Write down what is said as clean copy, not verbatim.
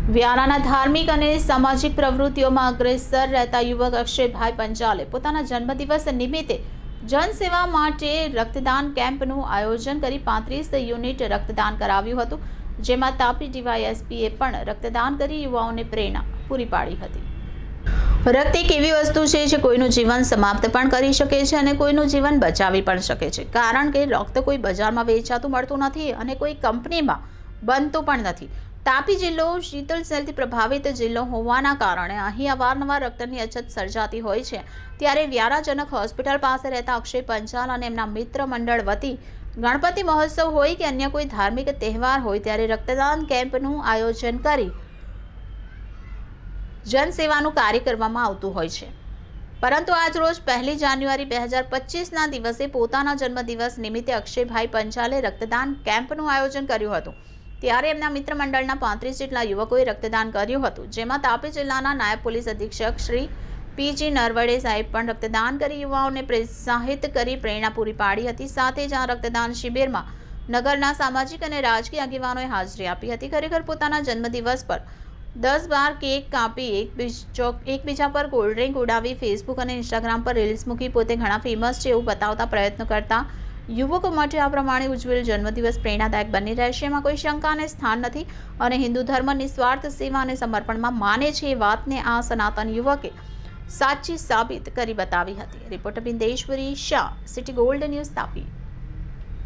વ્યારાના ધાર્મિક અને સામાજિક પ્રવૃત્તિઓમાં અગ્રેસર રહેતા યુવક અક્ષયભાઈ પંચાલે પોતાના જન્મદિવસ નિમિત્તે જનસેવા માટે રક્તદાન કેમ્પનું આયોજન કરી 35 યુનિટ રક્તદાન કરાવ્યું હતું, જેમાં તાપી ડીવાયએસપીએ પણ રક્તદાન કરી યુવાઓને પ્રેરણા પૂરી પાડી હતી। રક્ત એક એવી વસ્તુ છે જે કોઈનું જીવન સમાપ્ત પણ કરી શકે છે અને કોઈનું જીવન બચાવી પણ શકે છે, કારણ કે રક્ત કોઈ બજારમાં વેચાતું મળતું નથી અને કોઈ કંપનીમાં બનતું પણ નથી। તાપી જિલ્લો શીતળ સેલથી પ્રભાવિત જિલ્લો હોવાના કારણે અહીં અવારનવાર રક્તની અછત સર્જાતી હોય છે, ત્યારે વ્યારાજનક હોસ્પિટલ પાસે રહેતા અક્ષય પંચાલ અને એમના મિત્ર મંડળ વતી ગણપતિ મહોત્સવ હોય કે અન્ય કોઈ ધાર્મિક તહેવાર હોય ત્યારે રક્તદાન કેમ્પનું આયોજન કરી જનસેવાનું કાર્ય કરવામાં આવતું હોય છે। પરંતુ આજ રોજ 1 જાન્યુઆરી 2025ના દિવસે પોતાના જન્મદિવસ નિમિત્તે અક્ષયભાઈ પંચાલે રક્તદાન કેમ્પનું આયોજન કર્યું હતું, ત્યારે એમના મિત્ર મંડળના 35 જેટલા યુવકોએ રક્તદાન કર્યું હતું, જેમાં તાપી જિલ્લાના નાયબ પોલીસ અધિક્ષક શ્રી પીજી નરવડે સાહેબ પણ રક્તદાન કરી યુવાઓને પ્રોત્સાહિત કરી પ્રેરણા પૂરી પાડી હતી। સાથે જ આ રક્તદાન શિબિરમાં નગરના સામાજિક અને રાજકીય આગેવાનોએ હાજરી આપી હતી। ખરેખર પોતાના જન્મદિવસ પર 10-12 કેક કાપી એકબીજા પર કોલ્ડ ડ્રિંક ઉડાવી ફેસબુક અને ઇન્સ્ટાગ્રામ પર રીલ્સ મૂકી પોતે ઘણા ફેમસ છે એવું બતાવતા પ્રયત્ન કરતા યુવકો માટે આ પ્રમાણે ઉજવેલ જન્મદિવસ પ્રેરણાદાયક બની રહેશે, એમાં કોઈ શંકાને સ્થાન નથી અને હિન્દુ ધર્મ નિસ્વાર્થ સેવા અને સમર્પણમાં માને છે એ વાતને આ સનાતન યુવકે સાચી સાબિત કરી બતાવી હતી। Reporter Bindeshwari Shah, city gold news, Tapi.